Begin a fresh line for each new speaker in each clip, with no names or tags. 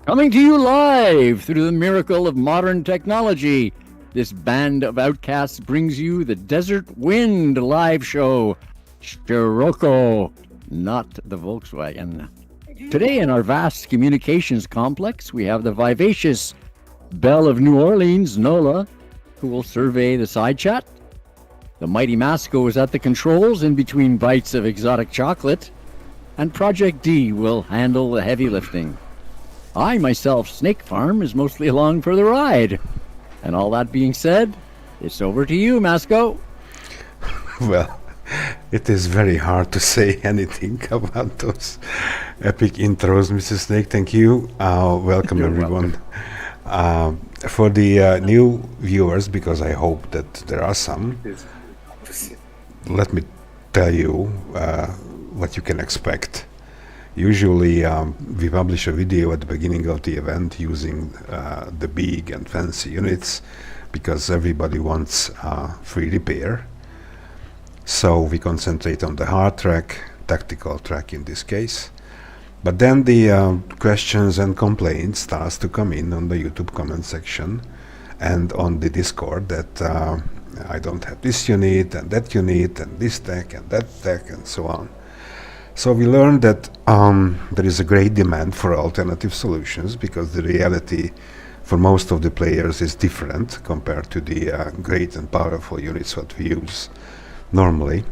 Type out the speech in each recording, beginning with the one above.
Coming to you live through the miracle of modern technology, this band of outcasts brings you the Desert Wind live show, Scirocco, not the Volkswagen. Today, in our vast communications complex, we have the vivacious Belle of New Orleans, Nola, who will survey the side chat. The mighty Masco is at the controls in between bites of exotic chocolate, and Project D will handle the heavy lifting. I, myself, Snake Farm, is mostly along for the ride. And all that being said, it's over to you, Masco.
Well, it is very hard to say anything about those epic intros, Mr. Snake. Thank you. Welcome,
You're
everyone. For the new viewers, because I hope that there are some, let me tell you what you can expect. Usually we publish a video at the beginning of the event using the big and fancy units because everybody wants free repair. So we concentrate on the hard track, tactical track in this case. But then the questions and complaints starts to come in on the YouTube comment section and on the Discord that I don't have this unit and that unit and this tech and that tech and so on. So we learned that there is a great demand for alternative solutions because the reality for most of the players is different compared to the great and powerful units that we use normally.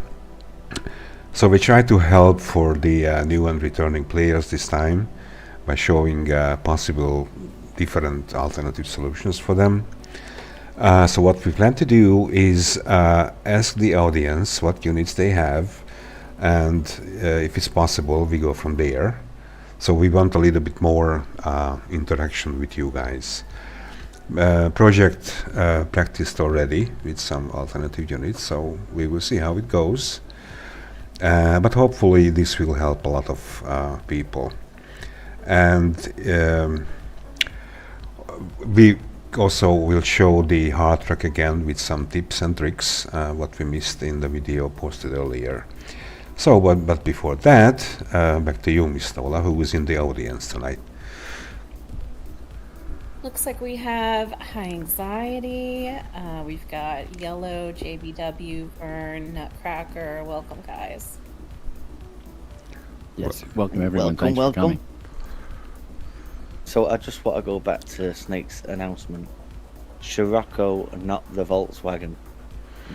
So we try to help for the new and returning players this time by showing possible different alternative solutions for them. So what we plan to do is ask the audience what units they have, and if it's possible we go from there. So we want a little bit more interaction with you guys. Project practiced already with some alternative units, so we will see how it goes, but hopefully this will help a lot of people. And we also will show the hard track again with some tips and tricks what we missed in the video posted earlier. So, but before that, back to you, Miss Nola, who is in the audience tonight.
Looks like we have High Anxiety. We've got Yellow, JBW, Vern, Nutcracker. Welcome, guys.
Yes, welcome everyone.
Welcome,
Thanks
welcome.
for coming.
So I just want to go back to Snake's announcement. Scirocco, not the Volkswagen.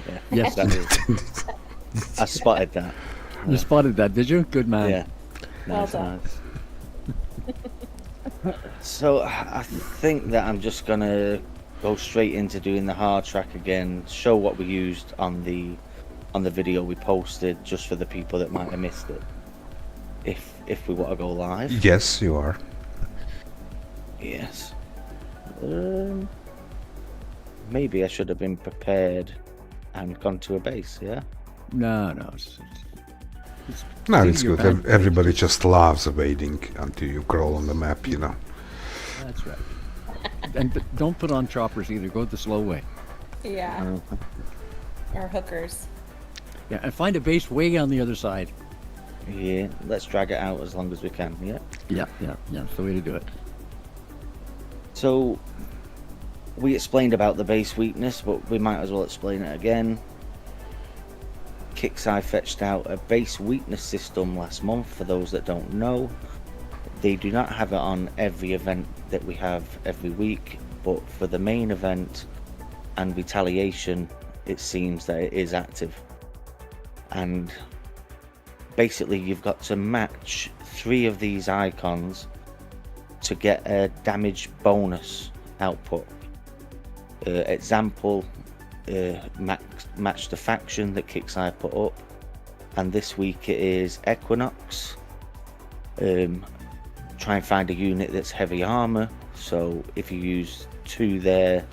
Yeah,
Yes,
that is. I spotted that.
you spotted that, did you? Good man.
Yeah.
Well
Nice,
done.
nice. So I think that I'm just gonna go straight into doing the hard track again. Show what we used on the video we posted, just for the people that might have missed it. If we want to go live.
Yes, you are.
Yes. Maybe I should have been prepared and gone to a base. Yeah.
No.
No,
see
it's
your
good.
band.
Everybody just loves evading until you crawl on the map, you know.
That's right. And don't put on choppers either. Go the slow way.
Yeah. Or hookers.
Yeah, and find a base way on the other side.
Yeah. Let's drag it out as long as we can. Yeah.
Yeah. That's the way to do it.
So we explained about the base weakness, but we might as well explain it again. Kixeye fetched out a base weakness system last month. For those that don't know, they do not have it on every event that we have every week, but for the main event and retaliation, it seems that it is active. And basically you've got to match 3 of these icons to get a damage bonus output. Example, match the faction that Kixeye put up, and this week it is Equinox. Try and find a unit that's heavy armor, so if you use 2 there,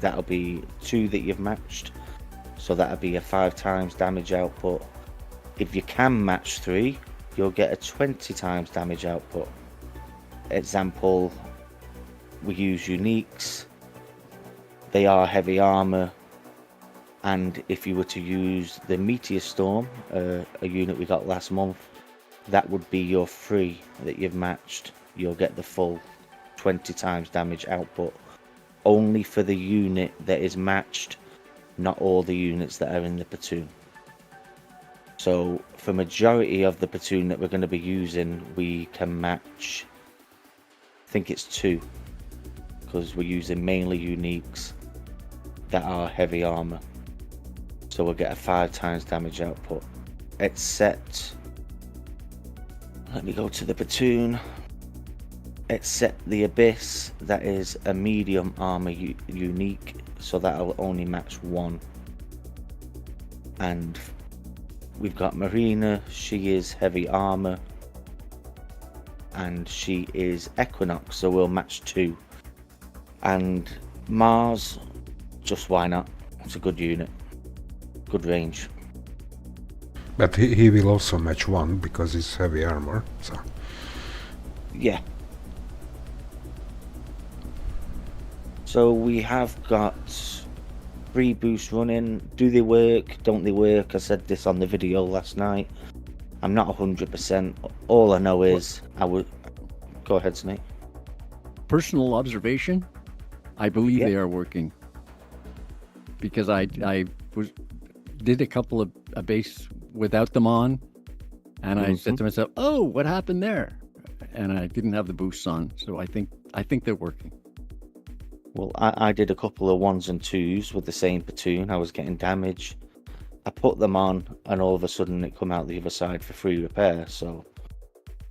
that'll be 2 that you've matched, so that'll be a 5 times damage output. If you can match 3, you'll get a 20 times damage output. Example, we use uniques, they are heavy armor, and if you were to use the Meteor Storm, a unit we got last month, that would be your 3 that you've matched. You'll get the full 20 times damage output, only for the unit that is matched, not all the units that are in the platoon. So for majority of the platoon that we're going to be using, we can match, I think it's 2, because we're using mainly uniques that are heavy armor. So we'll get a 5 times damage output, except, let me go to the platoon, except the Abyss, that is a medium armor unique, so that'll only match 1. And we've got Marina, she is heavy armor, and she is Equinox, so we'll match 2. And Mars, just why not? It's a good unit, good range.
But he will also match 1 because he's heavy armor, so...
Yeah. So we have got 3 boosts running. Do they work? Don't they work? I said this on the video last night. I'm not 100%. All I know is I would... Go ahead, Snake.
Personal observation, I believe
Yep.
they are working. Because I did a couple of a base without them on, and I said to myself, "Oh, what happened there?" And I didn't have the boosts on, so I think they're working.
Well, I did a couple of 1s and 2s with the same platoon. I was getting damage. I put them on, and all of a sudden it come out the other side for free repair. So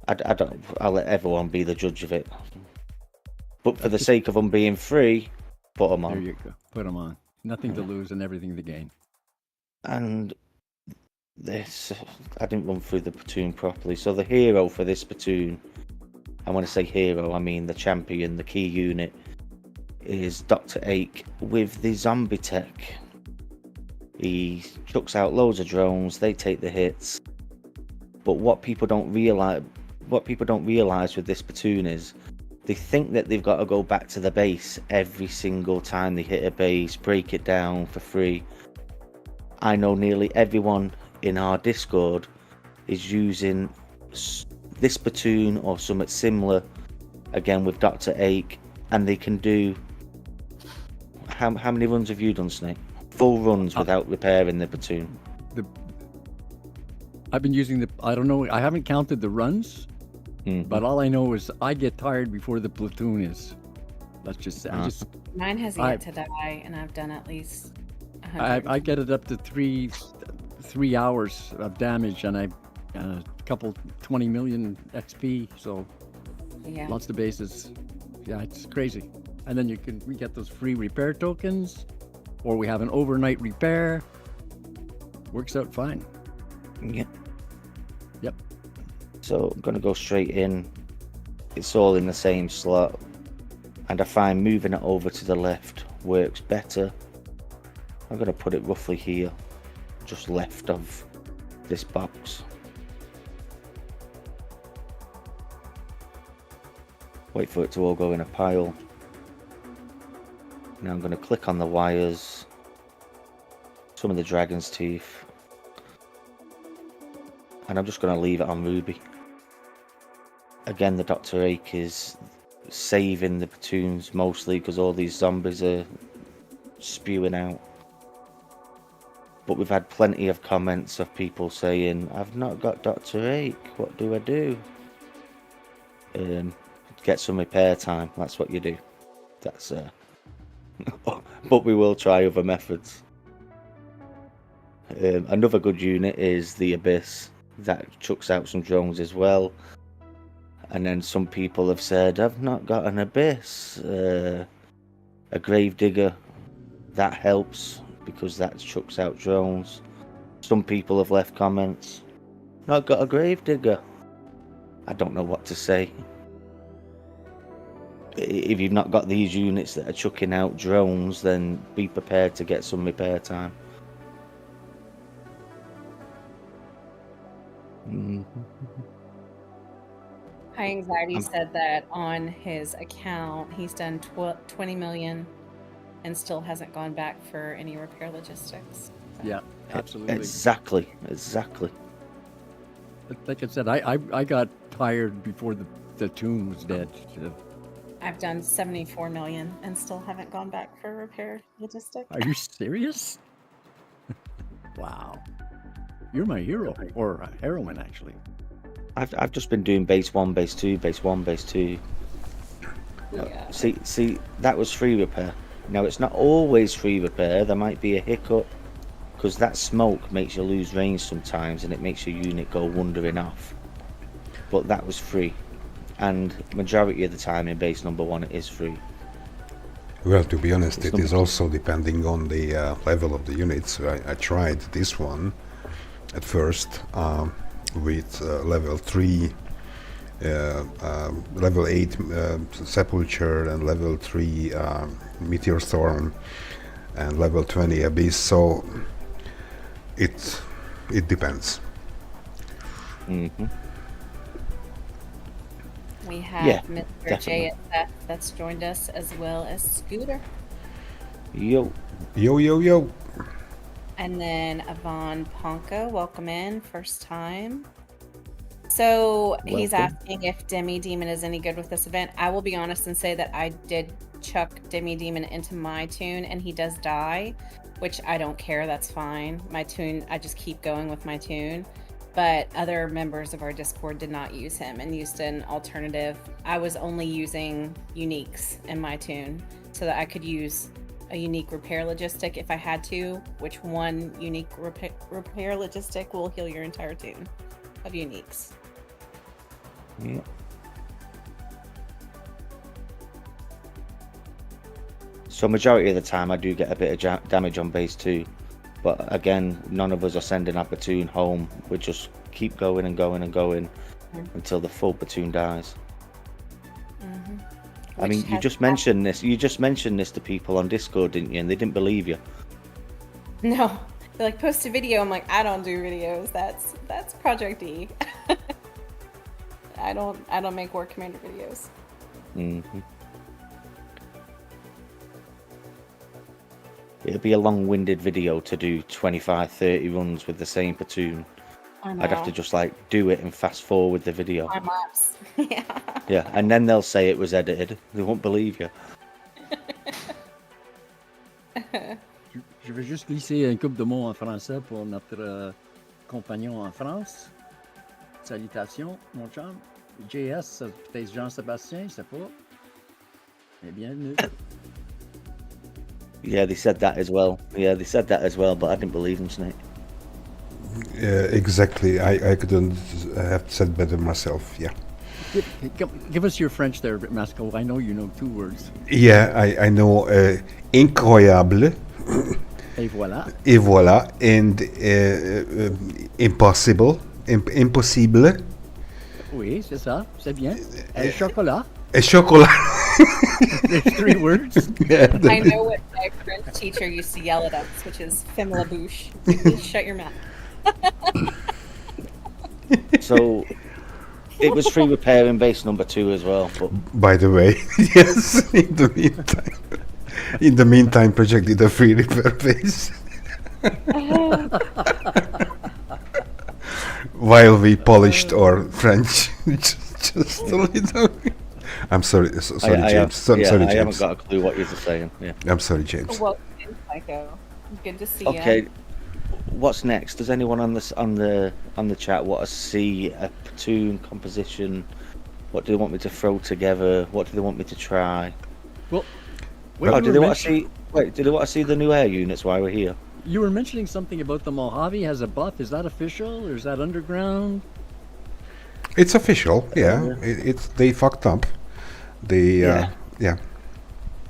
I'll let everyone be the judge of it. But for the sake of them being free, put them
There
on.
you go. Put them on. Nothing to lose and everything to gain.
And this, I didn't run through the platoon properly. So the hero for this platoon, I want to say hero, I mean the champion, the key unit, is Dr. Ake with the zombie tech. He chucks out loads of drones, they take the hits. But what people don't realize with this platoon is they think that they've got to go back to the base every single time they hit a base, break it down for free. I know nearly everyone in our Discord is using this platoon or something similar, again with Dr. Ake, and they can do... How many runs have you done, Snake? Full runs without repairing the platoon?
I've been using the, I don't know, I haven't counted the runs, but all I know is I get tired before the platoon is. Let's just say,
Mine has yet to die, and I've done at least 100.
I get it up to three hours of damage, and I a couple 20 million XP, so
Yeah.
lots of bases. Yeah, it's crazy. And then we get those free repair tokens, or we have an overnight repair. Works out fine.
Yeah.
Yep.
So I'm going to go straight in. It's all in the same slot. And I find moving it over to the left works better. I'm going to put it roughly here, just left of this box. Wait for it to all go in a pile. Now I'm going to click on the wires, some of the dragon's teeth, and I'm just going to leave it on Ruby. Again, the Dr. Ake is saving the platoons mostly because all these zombies are spewing out. But we've had plenty of comments of people saying, "I've not got Dr. Ake, what do I do?" Get some repair time, that's what you do. That's but we will try other methods. Another good unit is the Abyss, that chucks out some drones as well. And then some people have said, "I've not got an Abyss." A Gravedigger, that helps because that chucks out drones. Some people have left comments, "Not got a Gravedigger." I don't know what to say. If you've not got these units that are chucking out drones, then be prepared to get some repair time.
High Anxiety said that on his account, he's done 20 million and still hasn't gone back for any repair logistics.
Yeah, absolutely.
Exactly.
Like I said, I got tired before the tune was dead.
I've done 74 million and still haven't gone back for repair logistic.
Are you serious? Wow. You're my hero, or heroine, actually.
I've just been doing base 1, base 2, base 1, base 2.
Yeah.
See, that was free repair. Now, it's not always free repair. There might be a hiccup, because that smoke makes you lose range sometimes, and it makes your unit go wandering off. But that was free. And majority of the time in base number 1, it is free.
Well, to be honest, it is also depending on the level of the units. I tried this one at first with level 3, level 8 Sepulture, and level 3 Meteor Storm, and level 20 Abyss. So it depends.
Mm-hmm.
We have
Yeah,
Mr.
definitely.
JSF that's joined us, as well as Scooter.
Yo.
Yo, yo, yo.
And then Yvonne Ponka, welcome in, first time. So he's
Welcome.
asking if Demi Demon is any good with this event. I will be honest and say that I did chuck Demi Demon into my tune and he does die, which I don't care, that's fine. My tune, I just keep going with my tune. But other members of our Discord did not use him and used an alternative. I was only using uniques in my tune so that I could use a unique repair logistic if I had to, which one unique repair logistic will heal your entire tune of uniques.
Yeah. So majority of the time I do get a bit of damage on base 2. But again, none of us are sending our platoon home. We just keep going and going and going until the full platoon dies.
Mm-hmm.
I mean, you just mentioned this. You just mentioned this to people on Discord, didn't you? And they didn't believe you.
No, they're like, post a video. I'm like, I don't do videos. That's Project E. I don't make War Commander videos.
Mm-hmm. It'll be a long-winded video to do 25, 30 runs with the same platoon. I'd have to just like do it and fast forward the video.
Time lapse. Yeah.
Yeah, and then they'll say it was edited. They won't believe you.
Je vais juste glisser un couple de mots en français pour notre compagnon en France. Salutations, mon chum. JS, peut-être Jean-Sébastien, je sais pas. Mais bienvenue.
Yeah, they said that as well. But I didn't believe them, Snake.
Exactly. I couldn't have said better myself. Yeah.
Give us your French there, Masco. I know you know 2 words.
Yeah, I know incroyable.
Et voilà.
Et voilà. And impossible. Impossible.
Oui, c'est ça. C'est bien. Et chocolat.
Et chocolat.
There's 3 words.
Yeah,
I know what my French teacher used to yell at us, which is "Femme la bouche." Please shut your mouth.
So it was free repair in base number 2 as well. But
by the way, yes. In the meantime, Project did a free repair base. While we polished our French just a little. I'm sorry, sorry, James. Sorry,
I
James.
haven't got a clue what you're saying. Yeah.
I'm sorry, James.
Well, Psycho. Good to see
Okay.
you.
What's next? Does anyone on the chat want to see a platoon composition? What do they want me to throw together? What do they want me to try?
Well,
Do they want to see? Wait, do they want to see the new air units while we're here?
You were mentioning something about the Mojave has a buff. Is that official or is that underground?
It's official. Yeah, it's they fucked up. They yeah.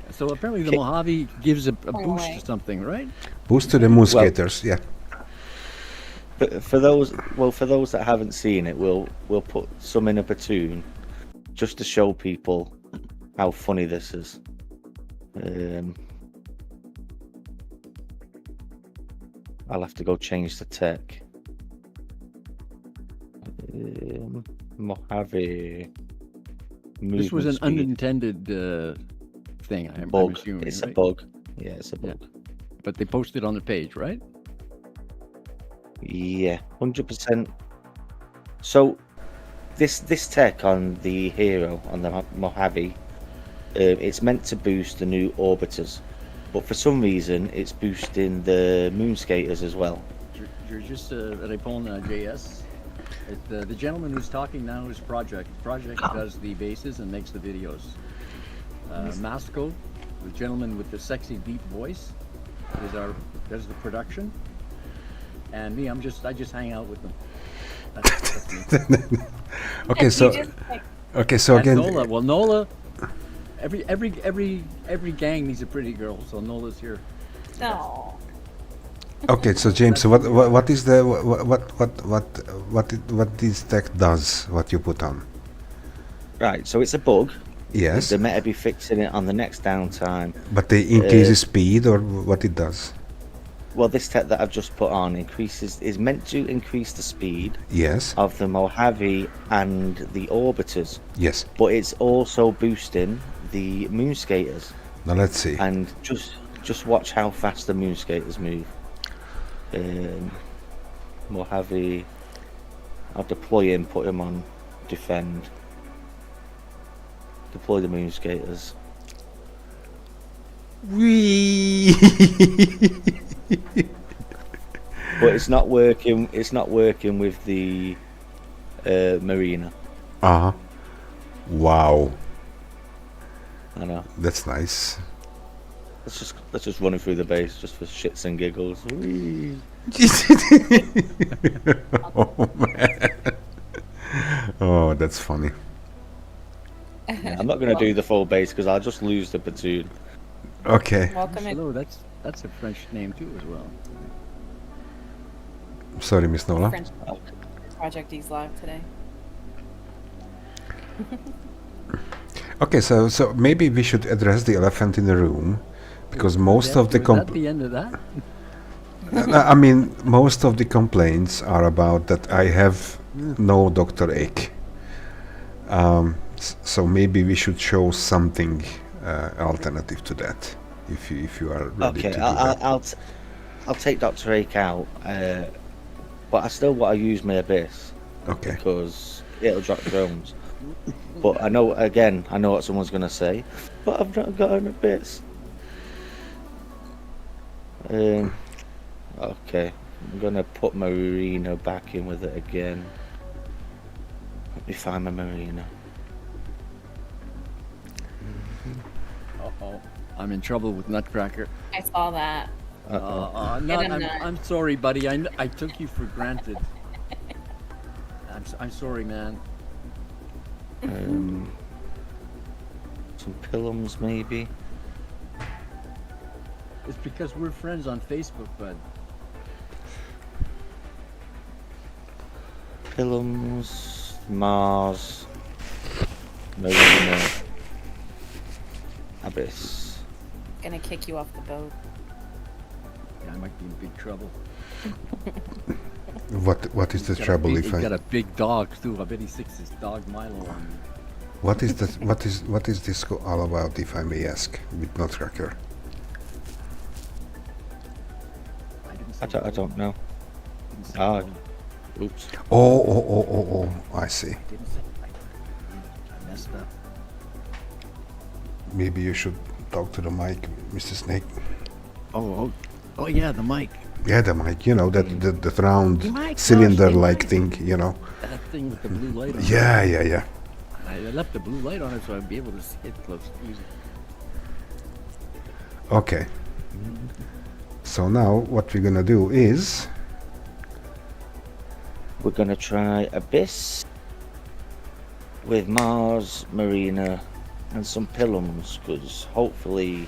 So apparently the Mojave gives a boost to something, right?
Boost to the Moonskaters. Yeah.
But for those that haven't seen it, we'll put some in a platoon just to show people how funny this is. I'll have to go change the tech. Mojave.
This was an
movement speed.
unintended thing, I'm
Bug.
assuming,
It's
right?
a bug. Yeah, it's a bug.
But they posted on the page, right?
Yeah, 100%. So this tech on the hero, on the Mojave, It's meant to boost the new orbiters, but for some reason it's boosting the moon skaters as well.
You're just répondre à JS. The gentleman who's talking now is Project. Project does the bases and makes the videos. Masco, the gentleman with the sexy deep voice, does the production. And me, I just hang out with them. That's me.
Okay,
You
so
just, like,
so
And
again,
Nola, well, Nola, every gang needs a pretty girl, so Nola's here.
no.
okay, so James, what is the what this tech does? What you put on?
Right, so it's a bug.
Yes,
They're meant to be fixing it on the next downtime.
but they increase the speed or what it does?
Well, this tech that I've just put on is meant to increase the speed
Yes,
of the Mojave and the orbiters,
yes.
but it's also boosting the moon skaters.
Now let's see.
And just watch how fast the moon skaters move. Mojave, I'll deploy him, put him on defend. Deploy the moon skaters.
Whee!
But it's not working. It's not working with the marina.
Uh-huh. Wow,
I know.
that's nice.
Let's just run him through the base just for shits and giggles. Whee!
Oh man. Oh, that's funny.
I'm not gonna do the full base because I'll just lose the platoon.
Okay.
Welcome in.
Hello, that's a French name too as well.
Sorry, Miss Nola.
French Project D's live today.
Okay, so maybe we should address the elephant in the room, because most of the
Was that the end of that?
I mean, most of the complaints are about that I have no Dr. Ick. So maybe we should show something alternative to that, if you are ready to
Okay,
do that.
I'll take Dr. Ake out, but I still want to use my abyss
Okay.
because it'll drop drones. But I know what someone's gonna say. But I've not got an abyss. Okay, I'm gonna put Marino back in with it again. Let me find my Marino.
Uh-oh. I'm in trouble with Nutcracker.
I saw that.
Nut,
him
I'm,
nut.
I'm sorry, buddy. I took you for granted. I'm sorry, man.
Some Pillums maybe.
It's because we're friends on Facebook, bud.
Pillums, Mars, Marino, Abyss.
Gonna kick you off the boat.
Yeah, I might be in big trouble.
What is the
He's got a
trouble
big-
if
he's
I?
got a big dog too. I bet he sticks his dog Milo on me.
What is that? What is this all about, if I may ask, with Nutcracker?
I don't know.
Didn't say
Ah.
no.
Oops.
Oh! I see.
Didn't say I messed up.
Maybe you should talk to the mic, Mr. Snake.
Oh yeah, the mic.
Yeah, the mic. You know that round
Mic,
cylinder-like
gosh,
thing. You know.
That thing with the blue light on it.
Yeah.
I left the blue light on it so I'd be able to see it close. Easy.
Okay. So now what we're gonna do is
We're gonna try Abyss with Mars, Marina, and some Pillums, because hopefully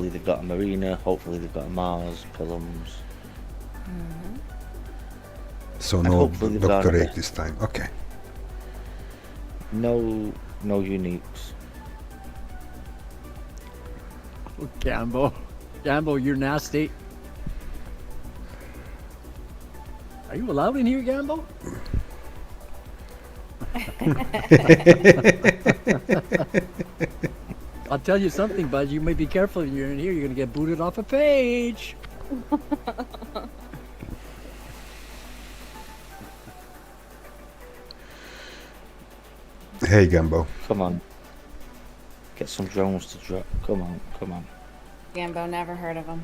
they've got a Marina, hopefully they've got a Mars, Pillums.
so
And
no
hopefully they've got
Dr.
it.
8 this time. Okay.
No uniques.
Oh, Gambo, you're nasty. Are you allowed in here, Gambo? I'll tell you something, bud. You may be careful when you're in here. You're gonna get booted off a page.
Hey, Gumbo.
Come on. Get some drones to drop. Come on, come on.
Gambo, never heard of him.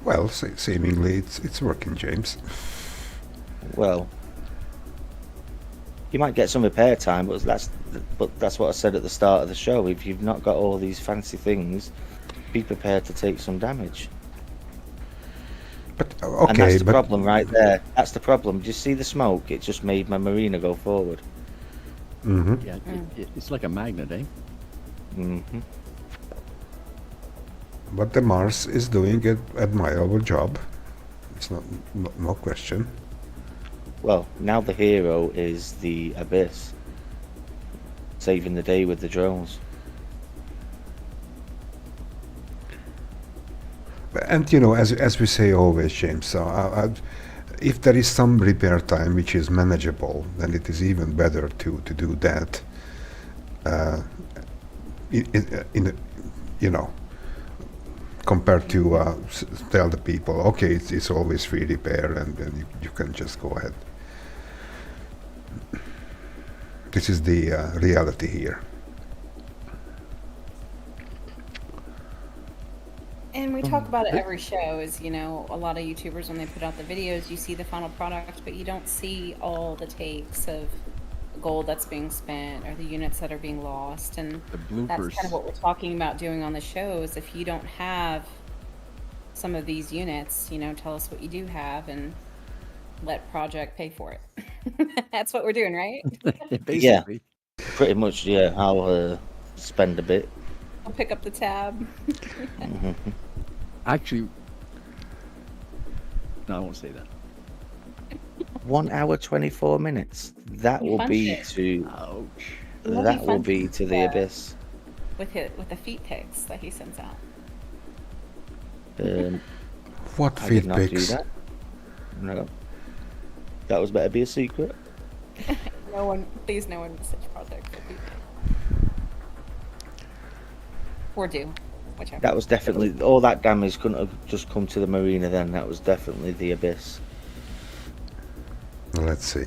Well, seemingly it's working, James.
Well, you might get some repair time, but that's what I said at the start of the show. If you've not got all these fancy things, be prepared to take some damage.
But
And
okay,
that's the
but
problem right there. That's the problem. Do you see the smoke? It just made my marina go forward.
mhm.
Yeah, it's like a magnet, eh?
Mm-hmm.
But the Mars is doing an admirable job. It's no question.
Well, now the hero is the Abyss, saving the day with the drones.
And you know, as we say always, James, if there is some repair time which is manageable, then it is even better to do that. You know, compared to tell the people, okay, it's always free repair, and then you can just go ahead. This is the reality here.
And we talk about it every show is, you know, a lot of YouTubers, when they put out the videos, you see the final product, but you don't see all the takes of gold that's being spent or the units that are being lost. And
The
that's
bloopers.
kind of what we're talking about doing on the show is if you don't have some of these units, you know, tell us what you do have and let Project pay for it. That's what we're doing, right?
Basically.
Pretty much, yeah. I'll spend a bit.
I'll pick up the tab.
Actually, no, I won't say that.
1 hour 24 minutes. That
You
will
punched
be
it.
to
Ouch.
Well,
that
he
will
punched
be
it,
to the abyss.
with the feet pics that he sends out.
What
I did
feed
not do
pics?
that. No. That was better be a secret.
No one, please, no one message Project for feet pics. Or do, whichever.
That was definitely all that damage couldn't have just come to the marina then. That was definitely the abyss.
Let's see.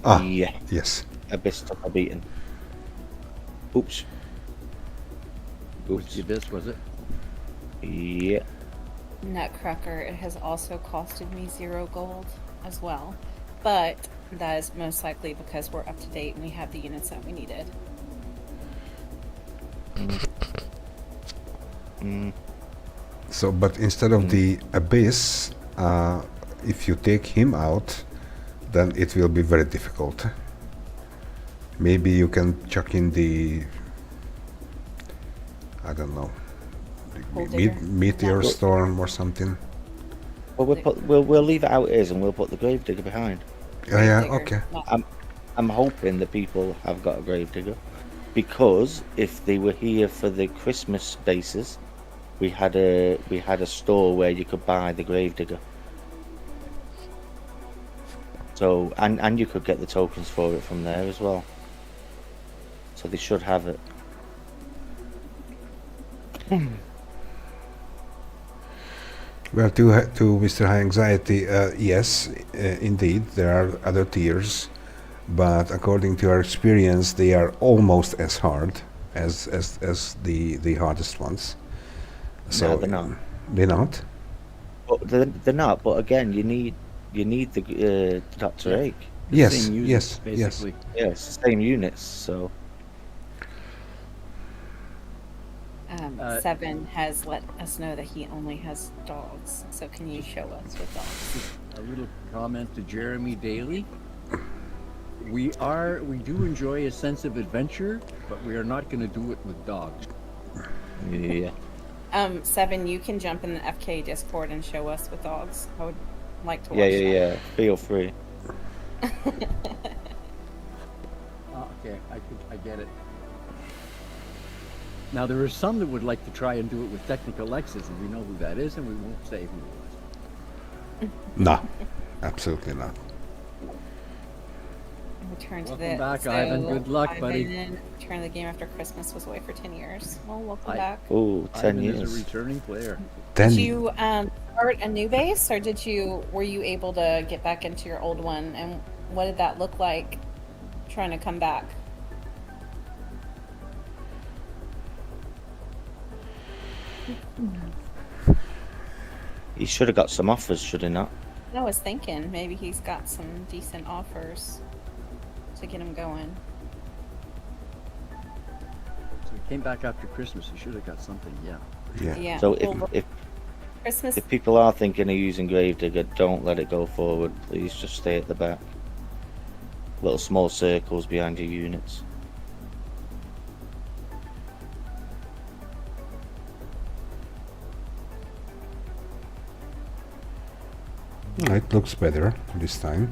Ah,
Yeah.
yes.
Abyss took a beating. Oops.
Which
Oops.
the abyss was it?
Yeah.
Nutcracker, it has also costed me 0 gold as well. But that is most likely because we're up to date and we have the units that we needed.
So, but instead of the abyss, if you take him out, then it will be very difficult. Maybe you can chuck in the, I don't know,
Gold digger?
meteor
No.
storm or something.
Well, we'll leave it how it is, and we'll put the gravedigger behind.
Yeah,
Digger,
okay.
not-
I'm hoping that people have got a gravedigger, because if they were here for the Christmas bases, we had a store where you could buy the gravedigger. So and you could get the tokens for it from there as well. So they should have it.
Well, to Mr. High Anxiety, yes, indeed, there are other tiers, but according to our experience, they are almost as hard as the hardest ones.
No, they're not.
They're not?
But they're not. But again, you need the Dr.
Yeah.
Egg.
The
Yes,
same units,
yes,
basically.
Yeah, it's the same units. So
7 has let us know that he only has dogs. So can you show us with dogs?
A little comment to Jeremy Daly. We do enjoy a sense of adventure, but we are not going to do it with dogs.
yeah.
7, you can jump in the FK Discord and show us with dogs. I would like to watch
Yeah. Feel free.
Okay, I get it. Now there are some that would like to try and do it with technical X's, and we know who that is, and we won't say who it was.
No, absolutely not.
Which Turn to
Welcome
the
back, Ivan. Good luck, buddy.
Ivan, Return to the game after Christmas was away for 10 years. Well, welcome
I-
back.
Oh, 10
Ivan is a
years.
returning player.
Did
10
you start a new base, or were you able to get back into your old one? And what did that look like, trying to come back?
He should have got some offers, should he not?
I was thinking maybe he's got some decent offers to get him going.
So he came back after Christmas. He should have got something. Yeah.
Yeah.
Yeah.
So
well,
if
Christmas,
if people are thinking of using Gravedigger, don't let it go forward. Please just stay at the back. Little small circles behind your units.
It looks better this time,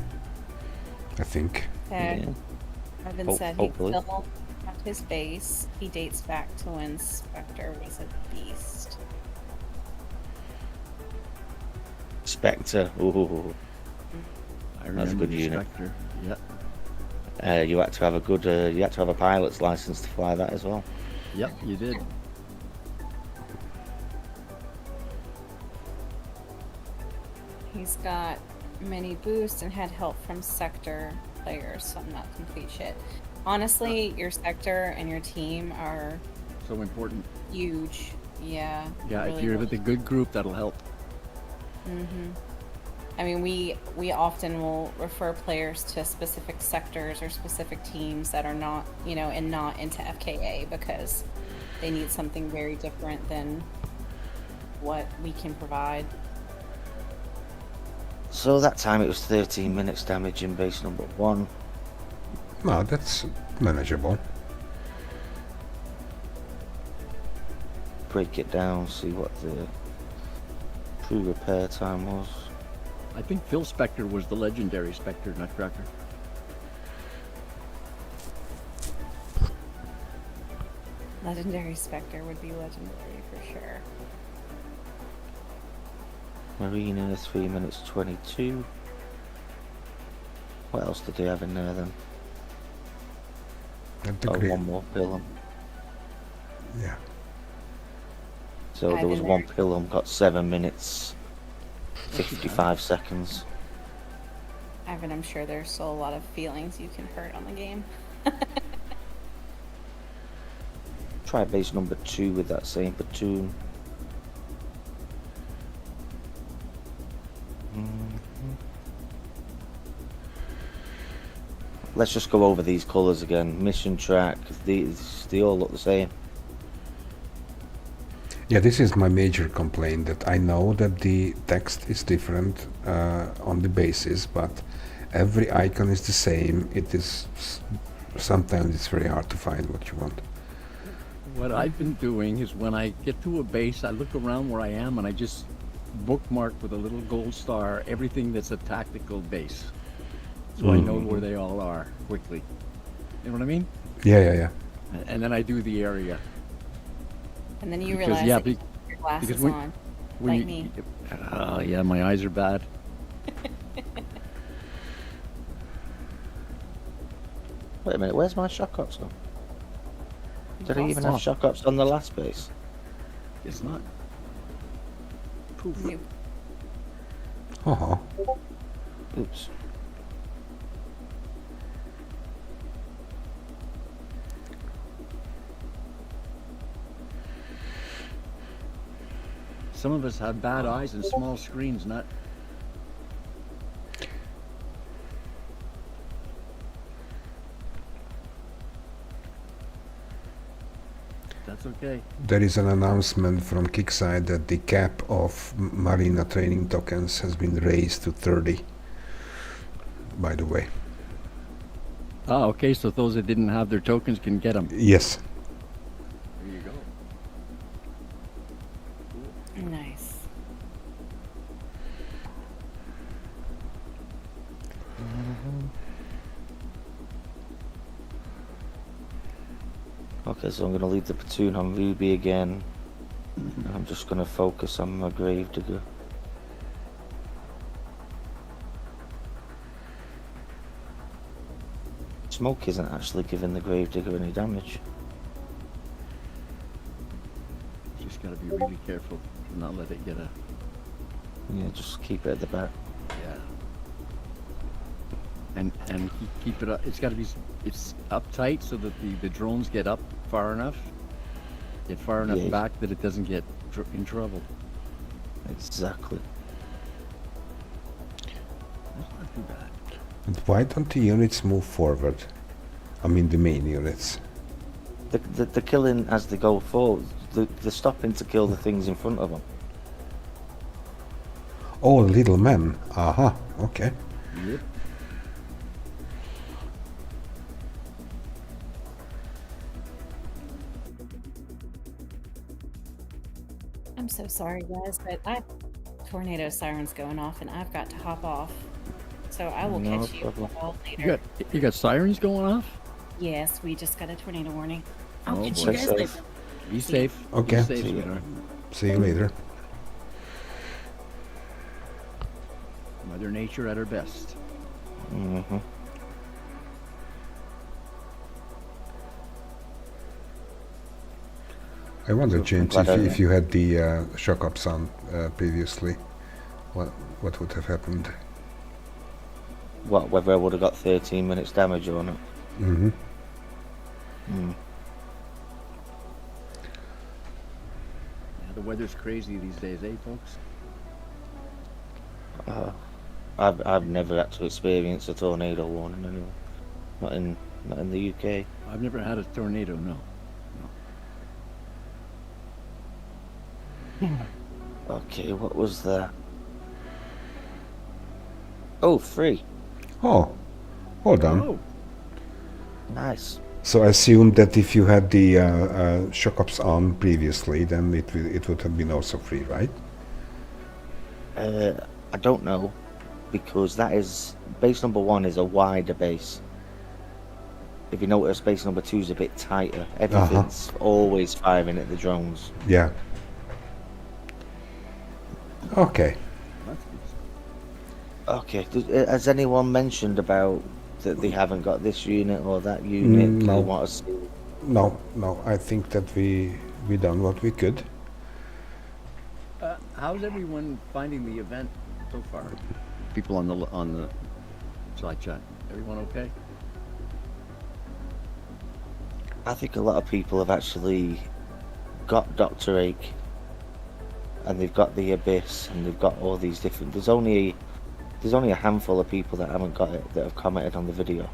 I think.
said,
Yeah.
Ivan said he
hopefully.
still at his base. He dates back to when Spectre was a beast.
Spectre. Ooh.
I
That's a
remember
good
the
unit.
Spectre. Yeah.
You had to have a good. You had to have a pilot's license to fly that as well.
Yep, you did.
He's got many boosts and had help from Sector players, so I'm not complete shit. Honestly, your Sector and your team are
So important.
huge. Yeah.
Yeah,
really,
if you're
really.
with a good group, that'll help.
I mean, we often will refer players to specific sectors or specific teams that are not, and not into FKA because they need something very different than what we can provide.
So that time it was 13 minutes damage in base number 1.
No, that's manageable.
Break it down, see what the true repair time was.
I think Phil Spectre was the legendary Spectre, Nutcracker.
Legendary Spectre would be legendary for sure.
Marina 3 minutes 22. What else did they have in there then?
At the
Oh,
green.
one more pilum.
Yeah.
So there was one pilum, got 7 minutes 55 seconds.
Ivan, I'm sure there's still a lot of feelings you can hurt on the game.
Try base number 2 with that same platoon. Let's just go over these colours again. Mission track, they all look the same.
Yeah, this is my major complaint, that I know that the text is different on the bases, but every icon is the same. It is sometimes it's very hard to find what you want.
What I've been doing is when I get to a base, I look around where I am and I just bookmark with a little gold star everything that's a tactical base. So I know where they all are quickly. You know what I mean?
Yeah.
And then I do the area.
And then you
Because,
realize
yeah,
that you have your glasses
because when-
on,
When
like
you-
me.
Yeah, my eyes are bad.
Wait a minute, where's my shock ops gone? Did I even
off.
have shock ops on the last base?
It's not. Poof.
You-
Uh-huh.
Oops.
Some of us have bad eyes and small screens, not. That's okay.
There is an announcement from Kickside that the cap of Marina training tokens has been raised to 30, by the way.
Ah, okay, so those that didn't have their tokens can get them.
Yes.
There you go.
Nice.
Okay, so I'm going to leave the platoon on Ruby again. And I'm just going to focus on my Gravedigger. Smoke isn't actually giving the gravedigger any damage.
Just gotta be really careful to not let it get a.
Yeah, just keep it at the back.
Yeah. And keep it up. It's gotta be. It's up tight so that the drones get up far enough. Get far enough
Yeah.
back that it doesn't get in trouble.
Exactly.
That's not too bad.
And why don't the units move forward? I mean, the main units.
They're killing as they go forward. They're stopping to kill the things in front of them.
Oh, little men. Aha. Okay.
Yep.
I'm so sorry, guys, but tornado sirens going off, and I've got to hop off. So I will
No
catch you
problem.
all
You
later.
got sirens going off?
Yes, we just got a tornado warning. I'll
Oh,
catch
boy.
you guys
Safe.
later.
Be safe.
Okay.
Be safe,
See ya.
sweetheart.
See you later.
Mother Nature at her best.
Mm-hmm.
I wonder,
So,
James,
glad
if you had the shock ups on previously, what would have happened?
What, whether I would have got 13 minutes damage or not?
Mm-hmm.
Mm.
Yeah, the weather's crazy these days, eh, folks?
I've never had to experience a tornado warning anyway. Not in the UK.
I've never had a tornado, no.
Okay, what was that? Oh, 3.
Oh, hold on.
Oh,
Nice.
So I assume that if you had the shock ups on previously, then it would have been also free, right?
I don't know, because that is base number 1 is a wider base. If you notice, base number 2 is a bit tighter. Everything's always firing at the drones.
Yeah. Okay.
that's good.
Okay, has anyone mentioned about that they haven't got this unit or that unit?
No.
They want to see?
No, I think that we done what we could.
How's everyone finding the event so far? People on the side chat. Everyone okay?
I think a lot of people have actually got Dr. Ake, and they've got the Abyss, and they've got all these different. There's only a handful of people that haven't got it that have commented on the video.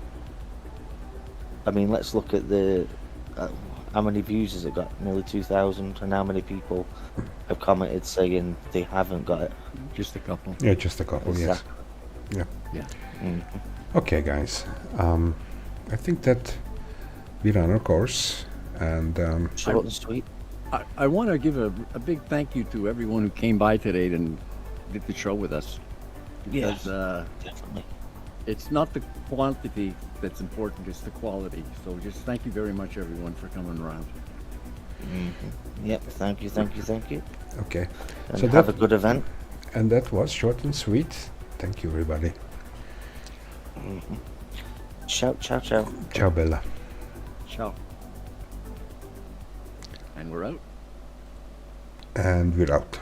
I mean, let's look at the how many views has it got? Nearly 2,000, and how many people have commented saying they haven't got it?
Just a couple.
Yeah, just a couple. Yes.
Exactly.
Yeah.
Yeah.
Mm.
Okay, guys. I think that we ran our course, and
Short and sweet.
I want to give a big thank you to everyone who came by today and did the show with us. Because
Definitely.
it's not the quantity that's important, it's the quality. So just thank you very much, everyone, for coming around.
Yep. Thank you.
okay.
And
So
have
that-
a good event.
And that was short and sweet. Thank you, everybody.
Ciao, ciao, ciao.
Ciao, Bella.
Ciao. And we're out.
And we're out.